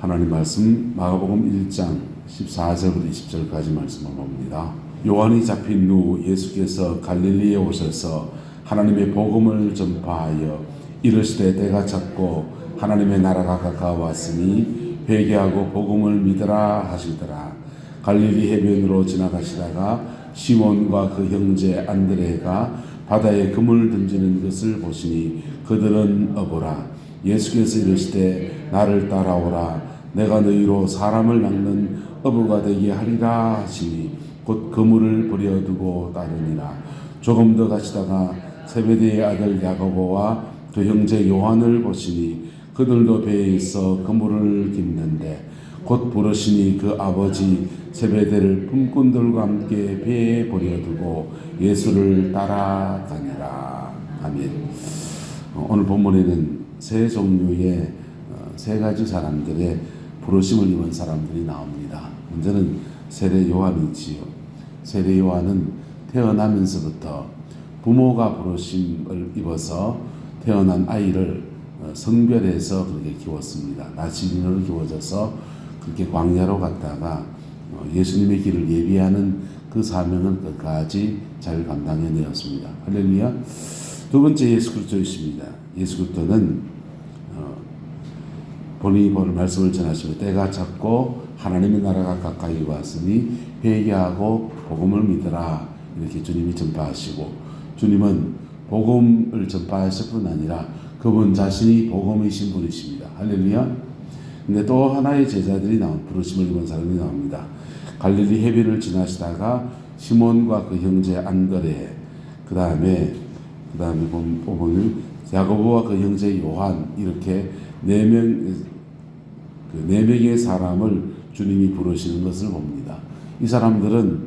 하나님 말씀 마가복음 1장 14절부터 20절까지 말씀을 봅니다. 요한이 잡힌 후 예수께서 갈릴리에 오셔서 하나님의 복음을 전파하여 이르시되 때가 찼고 하나님의 나라가 가까웠으니 회개하고 복음을 믿으라 하시더라. 갈릴리 해변으로 지나가시다가 시몬과 그 형제 안드레가 바다에 그물 던지는 것을 보시니 그들은 어부라. 예수께서 이르시되 나를 따라오라. 내가 너희로 사람을 낚는 어부가 되게 하리라 하시니 곧 그물을 버려두고 따르니라. 조금 더 가시다가 세베대의 아들 야고보와 그 형제 요한을 보시니 그들도 배에 있어 그물을 깁는데 곧 부르시니 그 아버지 세베대를 품꾼들과 함께 배에 버려두고 예수를 따라가니라. 아멘. 오늘 본문에는 세 종류의 세 가지 사람들의 부르심을 입은 사람들이 나옵니다. 먼저는 세례 요한이지요. 세례 요한은 태어나면서부터 부모가 부르심을 입어서 태어난 아이를 성별해서 그렇게 키웠습니다. 나시린으로 키워져서 그렇게 광야로 갔다가 예수님의 길을 예비하는 그 사명을 끝까지 잘 감당해내었습니다. 할렐루야. 두 번째 예수 그리스도이십니다. 예수 그리스도는 본인이 본 말씀을 전하시고 때가 찼고 하나님의 나라가 가까이 왔으니 회개하고 복음을 믿으라 이렇게 주님이 전파하시고, 주님은 복음을 전파하실 뿐 아니라 그분 자신이 복음이신 분이십니다. 할렐루야. 근데 또 하나의 제자들이 부르심을 입은 사람이 나옵니다. 갈릴리 해변을 지나시다가 시몬과 그 형제 안드레, 그 다음에 보면 야고보와 그 형제 요한, 이렇게 네 명의 사람을 주님이 부르시는 것을 봅니다. 이 사람들은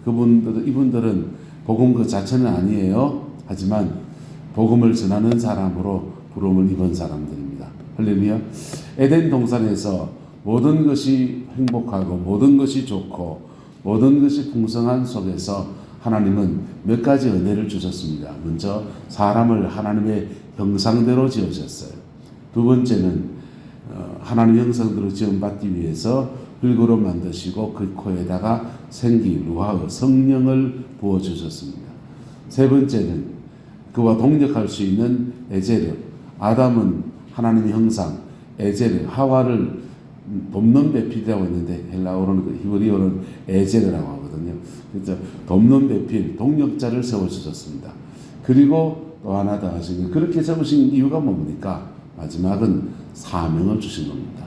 이분들은 복음 그 자체는 아니에요. 하지만 복음을 전하는 사람으로 부름을 입은 사람들입니다. 할렐루야. 에덴 동산에서 모든 것이 행복하고 모든 것이 좋고 모든 것이 풍성한 속에서 하나님은 몇 가지 은혜를 주셨습니다. 먼저 사람을 하나님의 형상대로 지으셨어요. 두 번째는 하나님의 형상대로 지음받기 위해서 흙으로 만드시고 그 코에다가 생기, 루아흐, 성령을 부어주셨습니다. 세 번째는 그와 동력할 수 있는 에제르, 아담은 하나님의 형상, 에제르, 하와를 돕는 배필이라고 했는데 헬라어로는 히브리어는 에제르라고 하거든요. 그래서 돕는 배필, 동력자를 세워주셨습니다. 그리고 또 하나 더 하시는, 그렇게 세우신 이유가 뭡니까? 마지막은 사명을 주신 겁니다.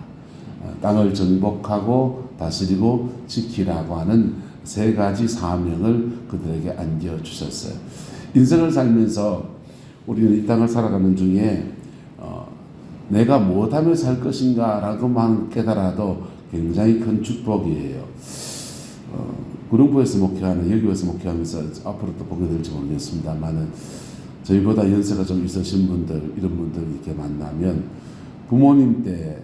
땅을 정복하고 다스리고 지키라고 하는 세 가지 사명을 그들에게 안겨주셨어요. 인생을 살면서 우리는 이 땅을 살아가는 중에 내가 무엇하며 살 것인가 라고만 깨달아도 굉장히 큰 축복이에요. 구룡포에서 목회하는, 여기 와서 목회하면서 앞으로 또 보게 될지 모르겠습니다만은 저희보다 연세가 좀 있으신 분들, 이런 분들 이렇게 만나면 부모님 때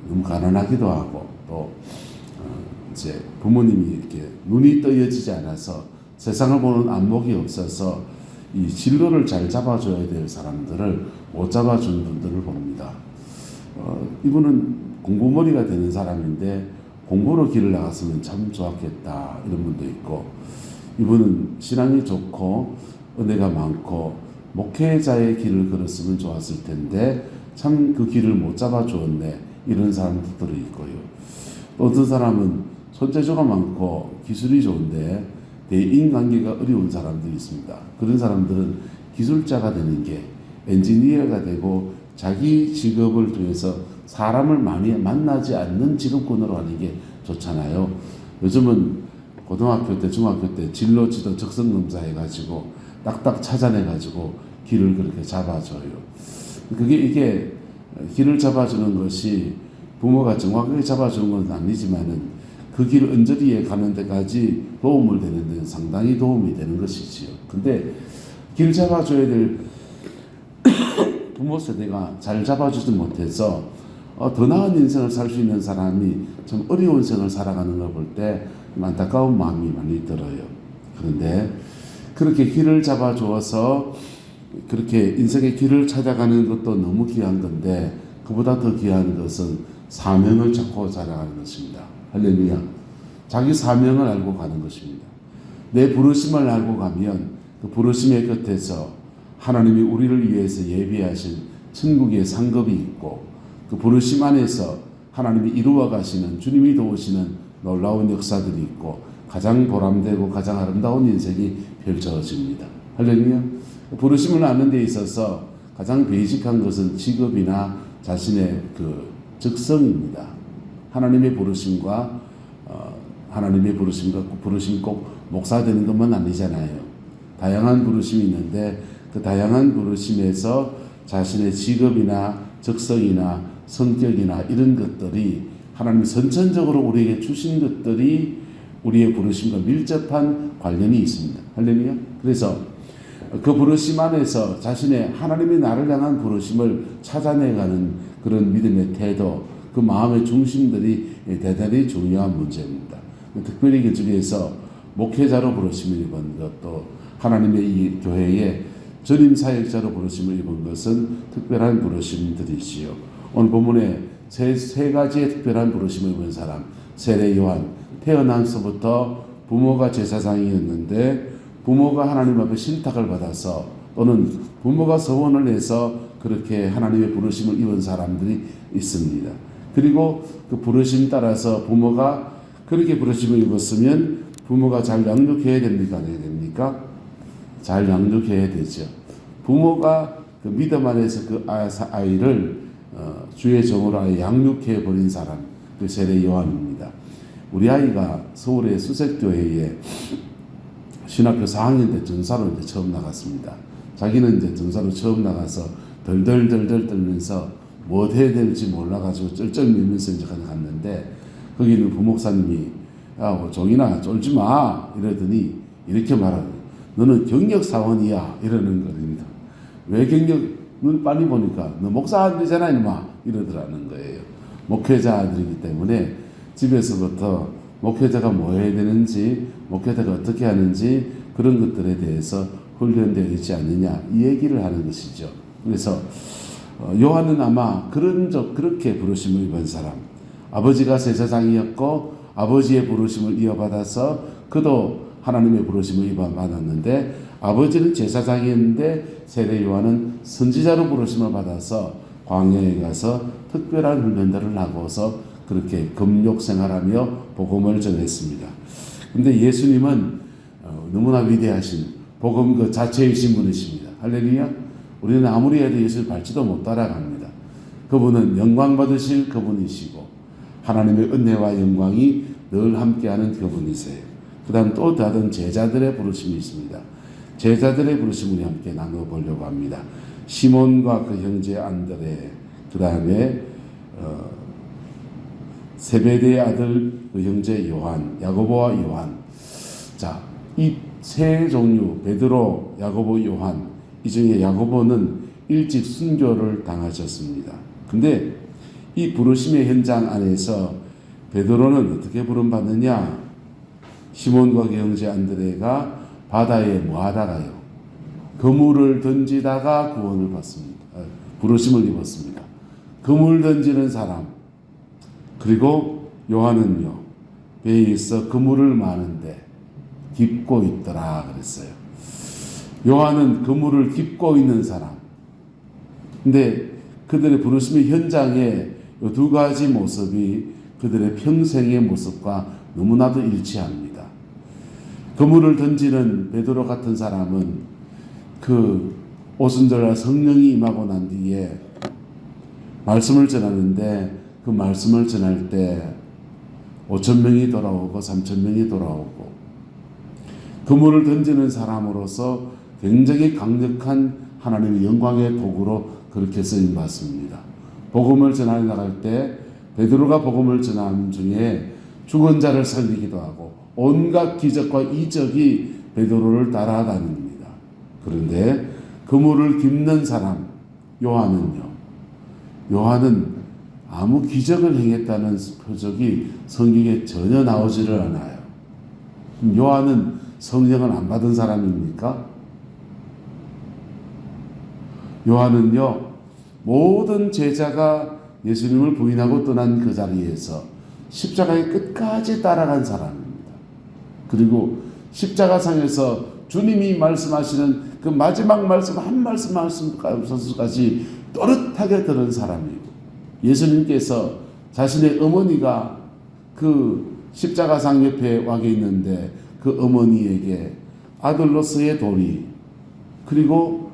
너무 가난하기도 하고 또 이제 부모님이 이렇게 눈이 떠여지지 않아서 세상을 보는 안목이 없어서 이 진로를 잘 잡아줘야 될 사람들을 못 잡아주는 분들을 봅니다. 이분은 공부머리가 되는 사람인데 공부로 길을 나갔으면 참 좋았겠다 이런 분도 있고, 이분은 신앙이 좋고 은혜가 많고 목회자의 길을 걸었으면 좋았을 텐데 참 그 길을 못 잡아주었네 이런 사람들이 있고요. 또 어떤 사람은 손재주가 많고 기술이 좋은데 대인관계가 어려운 사람들이 있습니다. 그런 사람들은 기술자가 되는 게, 엔지니어가 되고 자기 직업을 통해서 사람을 많이 만나지 않는 직업군으로 하는 게 좋잖아요. 요즘은 고등학교 때, 중학교 때 진로 지도 적성검사 해가지고 딱딱 찾아내가지고 길을 그렇게 잡아줘요. 이게 길을 잡아주는 것이 부모가 정확하게 잡아주는 건 아니지만은 그 길 언저리에 가는 데까지 도움을 되는 데는 상당히 도움이 되는 것이지요. 근데 길 잡아줘야 될 부모 세대가 잘 잡아주지 못해서 더 나은 인생을 살 수 있는 사람이 참 어려운 생을 살아가는 걸 볼 때 안타까운 마음이 많이 들어요. 그런데 그렇게 길을 잡아주어서 그렇게 인생의 길을 찾아가는 것도 너무 귀한 건데, 그보다 더 귀한 것은 사명을 찾고 자라가는 것입니다. 할렐루야. 자기 사명을 알고 가는 것입니다. 내 부르심을 알고 가면 그 부르심의 끝에서 하나님이 우리를 위해서 예비하신 천국의 상급이 있고 그 부르심 안에서 하나님이 이루어 가시는 주님이 도우시는 놀라운 역사들이 있고 가장 보람되고 가장 아름다운 인생이 펼쳐집니다. 할렐루야. 부르심을 아는 데 있어서 가장 베이직한 것은 직업이나 자신의 그 적성입니다. 하나님의 부르심과 그 부르심 꼭 목사 되는 것만 아니잖아요. 다양한 부르심이 있는데 그 다양한 부르심에서 자신의 직업이나 적성이나 성격이나 이런 것들이 하나님이 선천적으로 우리에게 주신 것들이 우리의 부르심과 밀접한 관련이 있습니다. 할렐루야. 그래서 그 부르심 안에서 자신의 하나님이 나를 향한 부르심을 찾아내가는 그런 믿음의 태도, 그 마음의 중심들이 대단히 중요한 문제입니다. 특별히 그 중에서 목회자로 부르심을 입은 것도 하나님의 이 교회에 전임 사역자로 부르심을 입은 것은 특별한 부르심들이지요. 오늘 본문에 세 가지의 특별한 부르심을 입은 사람, 세례 요한, 태어나서부터 부모가 제사장이었는데 부모가 하나님 앞에 신탁을 받아서 또는 부모가 서원을 해서 그렇게 하나님의 부르심을 입은 사람들이 있습니다. 그리고 그 부르심 따라서 부모가 그렇게 부르심을 입었으면 부모가 잘 양육해야 됩니까? 안 해야 됩니까? 잘 양육해야 되죠. 부모가 그 믿음 안에서 그 아이를 주의 종으로 아예 양육해 버린 사람, 그 세례 요한입니다. 우리 아이가 서울의 수색교회에 신학교 4학년 때 전사로 이제 처음 나갔습니다. 자기는 이제 전사로 처음 나가서 덜덜덜덜 떨면서 뭐 해야 될지 몰라가지고 쩔쩔 밀면서 이제 갔는데 거기는 부목사님이 야, 종이나 쫄지 마 이러더니 이렇게 말하고 너는 경력사원이야 이러는 겁니다. 왜 경력? 눈 빨리 보니까 너 목사 안 되잖아 이놈아 이러더라는 거예요. 목회자 아들이기 때문에 집에서부터 목회자가 뭐 해야 되는지 목회자가 어떻게 하는지 그런 것들에 대해서 훈련되어 있지 않느냐 이 얘기를 하는 것이죠. 그래서 요한은 아마 그렇게 부르심을 입은 사람, 아버지가 제사장이었고 아버지의 부르심을 이어받아서 그도 하나님의 부르심을 이어받았는데 아버지는 제사장이었는데 세례 요한은 선지자로 부르심을 받아서 광야에 가서 특별한 훈련들을 하고서 그렇게 금욕 생활하며 복음을 전했습니다. 근데 예수님은 너무나 위대하신 복음 그 자체이신 분이십니다. 할렐루야. 우리는 아무리 해도 예수를 밟지도 못 따라갑니다. 그분은 영광 받으실 그분이시고 하나님의 은혜와 영광이 늘 함께하는 그분이세요. 그 다음 또 다른 제자들의 부르심이 있습니다. 제자들의 부르심을 함께 나눠보려고 합니다. 시몬과 그 형제 안드레, 그 다음에 세베대의 아들 그 형제 요한, 야고보와 요한. 자, 이 세 종류 베드로, 야고보, 요한 이 중에 야고보는 일찍 순교를 당하셨습니다. 근데 이 부르심의 현장 안에서 베드로는 어떻게 부름받느냐? 시몬과 그 형제 안드레가 바다에 뭐하다가요? 그물을 던지다가 구원을 받습니다. 부르심을 입었습니다. 그물 던지는 사람. 그리고 요한은요, 배에 있어 그물을 마는데 깁고 있더라 그랬어요. 요한은 그물을 깁고 있는 사람. 근데 그들의 부르심의 현장에 이 두 가지 모습이 그들의 평생의 모습과 너무나도 일치합니다. 그물을 던지는 베드로 같은 사람은 그 오순절날 성령이 임하고 난 뒤에 말씀을 전하는데 그 말씀을 전할 때 5,000명이 돌아오고 3,000명이 돌아오고 그물을 던지는 사람으로서 굉장히 강력한 하나님의 영광의 도구로 그렇게 쓰임받습니다. 복음을 전하러 나갈 때 베드로가 복음을 전하는 중에 죽은 자를 살리기도 하고 온갖 기적과 이적이 베드로를 따라다닙니다. 그런데 그물을 깁는 사람 요한은요. 요한은 아무 기적을 행했다는 표적이 성경에 전혀 나오지를 않아요. 요한은 성령을 안 받은 사람입니까? 요한은요, 모든 제자가 예수님을 부인하고 떠난 그 자리에서 십자가의 끝까지 따라간 사람입니다. 그리고 십자가상에서 주님이 말씀하시는 그 마지막 말씀 한 말씀까지 또렷하게 들은 사람이고, 예수님께서 자신의 어머니가 그 십자가상 옆에 와 있는데 그 어머니에게 아들로서의 도리, 그리고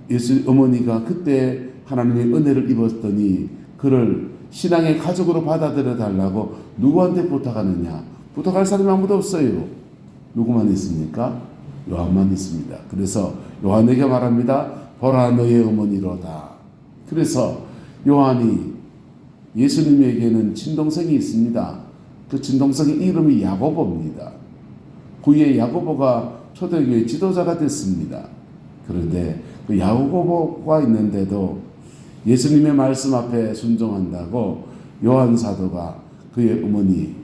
예수 어머니가 그때 하나님의 은혜를 입었더니 그를 신앙의 가족으로 받아들여 달라고 누구한테 부탁하느냐? 부탁할 사람이 아무도 없어요. 누구만 있습니까? 요한만 있습니다. 그래서 요한에게 말합니다. 보라, 너의 어머니로다. 그래서 요한이 예수님에게는 친동생이 있습니다. 그 친동생의 이름이 야고보입니다. 후에 야고보가 초대교회 지도자가 됐습니다. 그런데 그 야고보가 있는데도 예수님의 말씀 앞에 순종한다고 요한 사도가 그의 어머니,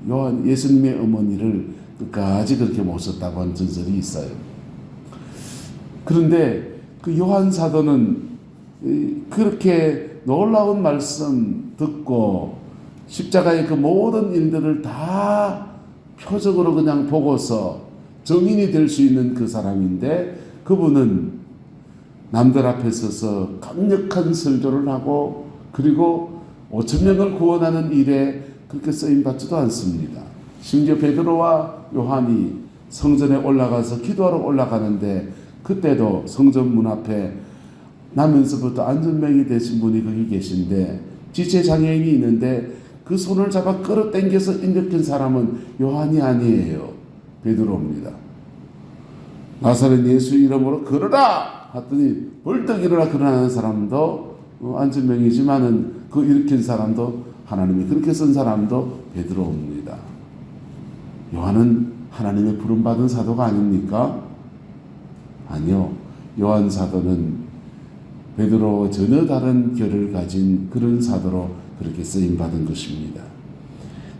예수님의 어머니를 끝까지 그렇게 모셨다고 하는 전설이 있어요. 그런데 그 요한 사도는 그렇게 놀라운 말씀 듣고 십자가의 그 모든 일들을 다 표적으로 그냥 보고서 정인이 될 수 있는 그 사람인데, 그분은 남들 앞에 서서 강력한 설교를 하고 그리고 5,000명을 구원하는 일에 그렇게 쓰임받지도 않습니다. 심지어 베드로와 요한이 성전에 올라가서 기도하러 올라가는데 그때도 성전 문 앞에 나면서부터 안전병이 되신 분이 거기 계신데 지체장애인이 있는데 그 손을 잡아 끌어당겨서 일으킨 사람은 요한이 아니에요. 베드로입니다. 나사렛 예수 이름으로 걸어라 하더니 벌떡 일어나 걸어나는 사람도 안전병이지만은 그 일으킨 사람도 하나님이 그렇게 쓴 사람도 베드로입니다. 요한은 하나님의 부름받은 사도가 아닙니까? 아니요. 요한 사도는 베드로와 전혀 다른 결을 가진 그런 사도로 그렇게 쓰임받은 것입니다.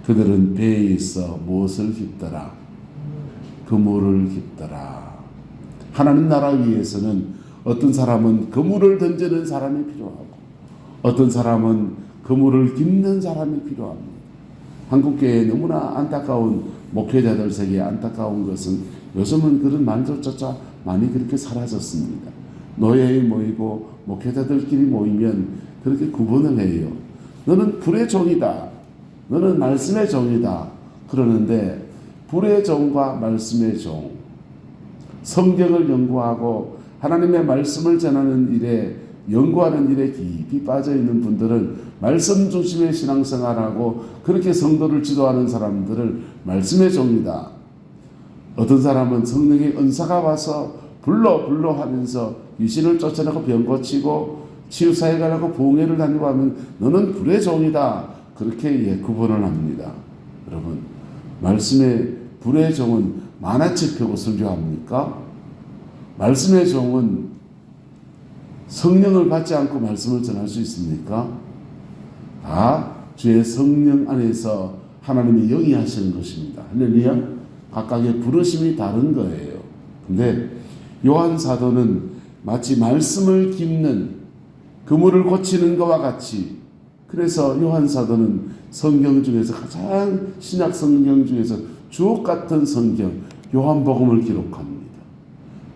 그들은 배에 있어 무엇을 깁더라? 그물을 깁더라. 하나님 나라 위에서는 어떤 사람은 그물을 던지는 사람이 필요하고 어떤 사람은 그물을 깁는 사람이 필요합니다. 한국교회에 너무나 안타까운 목회자들 세계에 안타까운 것은 요즘은 그런 말조차 많이 그렇게 사라졌습니다. 노예에 모이고 목회자들끼리 모이면 그렇게 구분을 해요. 너는 불의 종이다. 너는 말씀의 종이다. 그러는데 불의 종과 말씀의 종, 성경을 연구하고 하나님의 말씀을 전하는 일에 연구하는 일에 깊이 빠져있는 분들은 말씀 중심의 신앙생활하고 그렇게 성도를 지도하는 사람들을 말씀의 종이다. 어떤 사람은 성령의 은사가 와서 불러 하면서 귀신을 쫓아내고 병 고치고 치유사회 가라고 부흥회를 다니고 하면 너는 불의 종이다. 그렇게 구분을 합니다. 여러분, 말씀의 불의 종은 만화책 펴고 설교합니까? 말씀의 종은 성령을 받지 않고 말씀을 전할 수 있습니까? 다 주의 성령 안에서 하나님이 영이 하시는 것입니다. 할렐루야. 각각의 부르심이 다른 거예요. 근데 요한 사도는 마치 말씀을 깁는 그물을 고치는 것과 같이, 그래서 요한 사도는 성경 중에서 가장 신약 성경 중에서 주옥 같은 성경 요한복음을 기록합니다.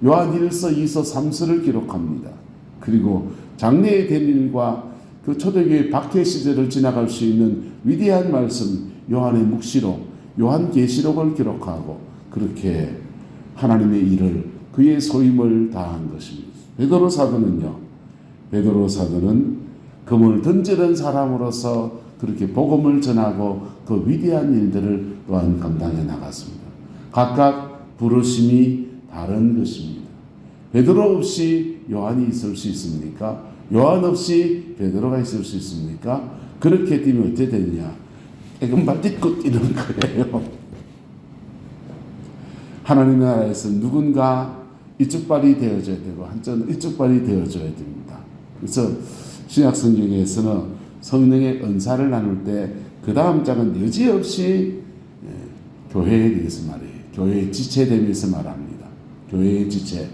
요한 1서, 2서, 3서를 기록합니다. 그리고 장래에 된 일과 그 초대교회 박해 시절을 지나갈 수 있는 위대한 말씀 요한의 묵시록, 요한계시록을 기록하고 그렇게 하나님의 일을 그의 소임을 다한 것입니다. 베드로 사도는요. 베드로 사도는 금을 던지는 사람으로서 그렇게 복음을 전하고 그 위대한 일들을 또한 감당해 나갔습니다. 각각 부르심이 다른 것입니다. 베드로 없이 요한이 있을 수 있습니까? 요한 없이 베드로가 있을 수 있습니까? 그렇게 되면 어떻게 되느냐? 애금발 딛고 뛰는 거예요. 하나님의 나라에서 누군가 이쪽 발이 되어줘야 되고 한쪽은 이쪽 발이 되어줘야 됩니다. 그래서 신약 성경에서는 성령의 은사를 나눌 때 그 다음 장은 여지없이 교회에 대해서 말해요. 교회의 지체됨에 대해서 말합니다. 교회의 지체.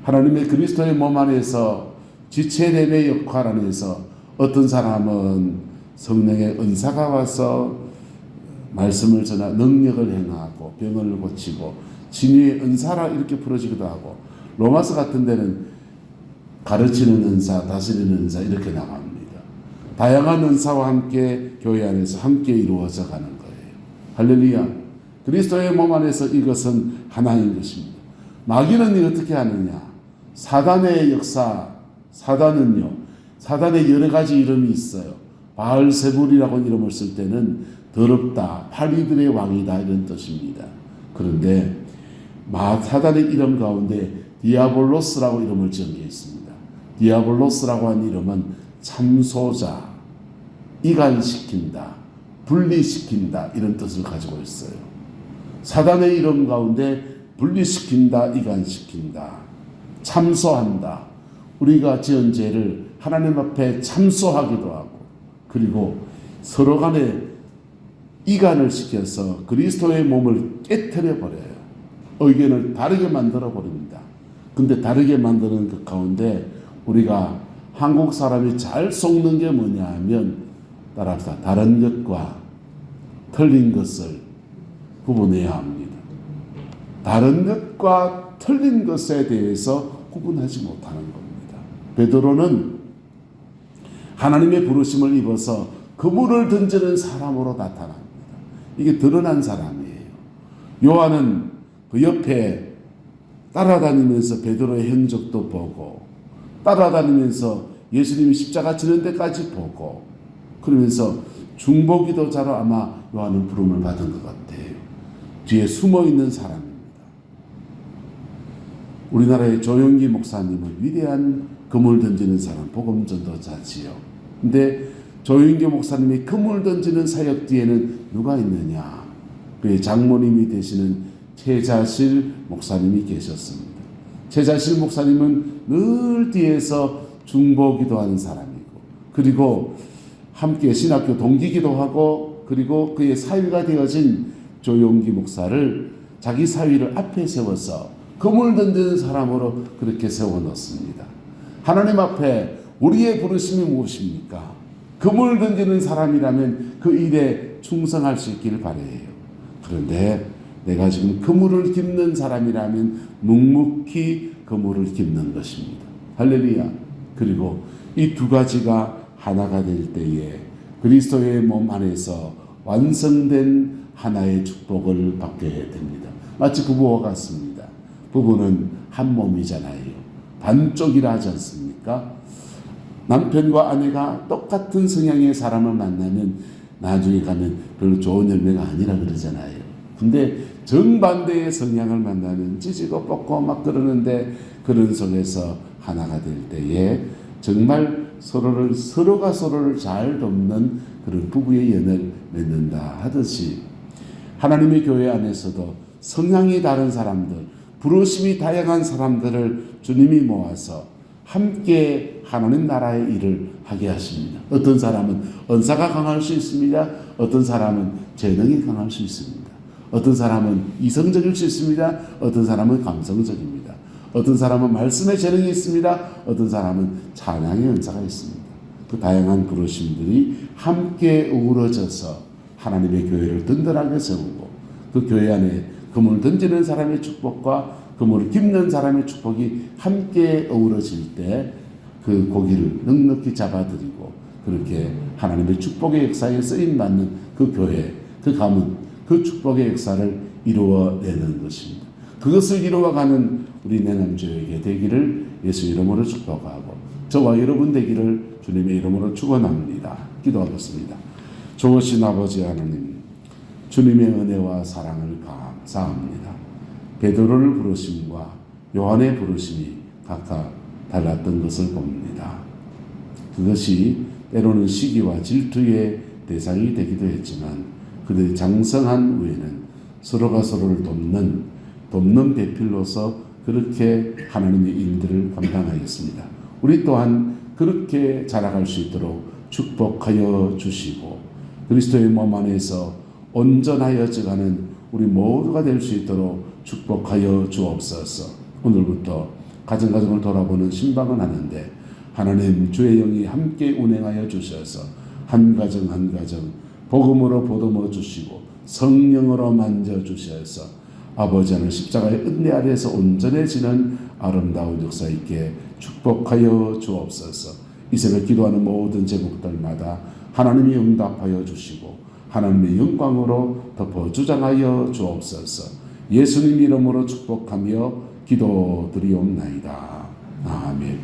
하나님의 그리스도의 몸 안에서 지체됨의 역할 안에서 어떤 사람은 성령의 은사가 와서 말씀을 전하 능력을 행하고 병을 고치고 진리의 은사라 이렇게 풀어지기도 하고, 로마서 같은 데는 가르치는 은사, 다스리는 은사 이렇게 나갑니다. 다양한 은사와 함께 교회 안에서 함께 이루어져 가는 거예요. 할렐루야. 그리스도의 몸 안에서 이것은 하나인 것입니다. 마귀는 어떻게 하느냐? 사단의 역사, 사단의 여러 가지 이름이 있어요. 바알세불이라고 이름을 쓸 때는 더럽다, 파리들의 왕이다 이런 뜻입니다. 그런데 사단의 이름 가운데 디아볼로스라고 이름을 지은 게 있습니다. 디아볼로스라고 한 이름은 참소자, 이간시킨다, 분리시킨다 이런 뜻을 가지고 있어요. 사단의 이름 가운데 분리시킨다, 이간시킨다, 참소한다. 우리가 지은 죄를 하나님 앞에 참소하기도 하고, 그리고 서로 간에 이간을 시켜서 그리스도의 몸을 깨트려 버려요. 의견을 다르게 만들어 버립니다. 근데 다르게 만드는 그 가운데 우리가 한국 사람이 잘 속는 게 뭐냐 하면, 따라서 다른 것과 틀린 것을 구분해야 합니다. 다른 것과 틀린 것에 대해서 구분하지 못하는 겁니다. 베드로는 하나님의 부르심을 입어서 그물을 던지는 사람으로 나타납니다. 이게 드러난 사람이에요. 요한은 그 옆에 따라다니면서 베드로의 행적도 보고, 따라다니면서 예수님이 십자가 지는 데까지 보고, 그러면서 중보기도자로 아마 요한은 부름을 받은 것 같아요. 뒤에 숨어있는 사람입니다. 우리나라의 조영기 목사님은 위대한 그물 던지는 사람, 복음 전도자지요. 근데 조영기 목사님이 그물 던지는 사역 뒤에는 누가 있느냐? 그의 장모님이 되시는 최자실 목사님이 계셨습니다. 최자실 목사님은 늘 뒤에서 중보기도하는 사람이고, 그리고 함께 신학교 동기기도 하고, 그리고 그의 사위가 되어진 조용기 목사를 자기 사위를 앞에 세워서 그물 던지는 사람으로 그렇게 세워놓습니다. 하나님 앞에 우리의 부르심이 무엇입니까? 그물 던지는 사람이라면 그 일에 충성할 수 있기를 바라요. 그런데 내가 지금 그물을 깁는 사람이라면 묵묵히 그물을 깁는 것입니다. 할렐루야. 그리고 이 두 가지가 하나가 될 때에 그리스도의 몸 안에서 완성된 하나의 축복을 받게 됩니다. 마치 부부와 같습니다. 부부는 한 몸이잖아요. 반쪽이라 하지 않습니까? 남편과 아내가 똑같은 성향의 사람을 만나면 나중에 가면 별로 좋은 열매가 아니라 그러잖아요. 근데 정반대의 성향을 만나면 찢고 뽑고 막 그러는데, 그런 속에서 하나가 될 때에 정말 서로가 서로를 잘 돕는 그런 부부의 연을 맺는다 하듯이, 하나님의 교회 안에서도 성향이 다른 사람들, 부르심이 다양한 사람들을 주님이 모아서 함께 하나님 나라의 일을 하게 하십니다. 어떤 사람은 은사가 강할 수 있습니다. 어떤 사람은 재능이 강할 수 있습니다. 어떤 사람은 이성적일 수 있습니다. 어떤 사람은 감성적입니다. 어떤 사람은 말씀의 재능이 있습니다. 어떤 사람은 찬양의 은사가 있습니다. 그 다양한 부르심들이 함께 어우러져서 하나님의 교회를 든든하게 세우고, 그 교회 안에 그물 던지는 사람의 축복과 그물을 깁는 사람의 축복이 함께 어우러질 때 그 고기를 넉넉히 잡아들이고, 그렇게 하나님의 축복의 역사에 쓰임받는 그 교회, 그 가문, 그 축복의 역사를 이루어내는 것입니다. 그것을 이루어가는 우리 내남교회에 되기를 예수 이름으로 축복하고, 저와 여러분 되기를 주님의 이름으로 축원합니다. 기도하겠습니다. 좋으신 아버지 하나님, 주님의 은혜와 사랑을 감사합니다. 베드로를 부르심과 요한의 부르심이 각각 달랐던 것을 봅니다. 그것이 때로는 시기와 질투의 대상이 되기도 했지만, 그들이 장성한 후에는 서로가 서로를 돕는 배필로서 그렇게 하나님의 일들을 감당하였습니다. 우리 또한 그렇게 자라갈 수 있도록 축복하여 주시고, 그리스도의 몸 안에서 온전하여져가는 우리 모두가 될 수 있도록 축복하여 주옵소서. 오늘부터 가정을 돌아보는 신방을 하는데 하나님 주의 영이 함께 운행하여 주셔서 한 가정 한 가정 복음으로 보듬어 주시고 성령으로 만져 주셔서 아버지 하나님 십자가의 은혜 아래에서 온전해지는 아름다운 역사 있게 축복하여 주옵소서. 이 새벽 기도하는 모든 제목들마다 하나님이 응답하여 주시고 하나님의 영광으로 덮어 주장하여 주옵소서. 예수님 이름으로 축복하며 기도드리옵나이다. 아멘.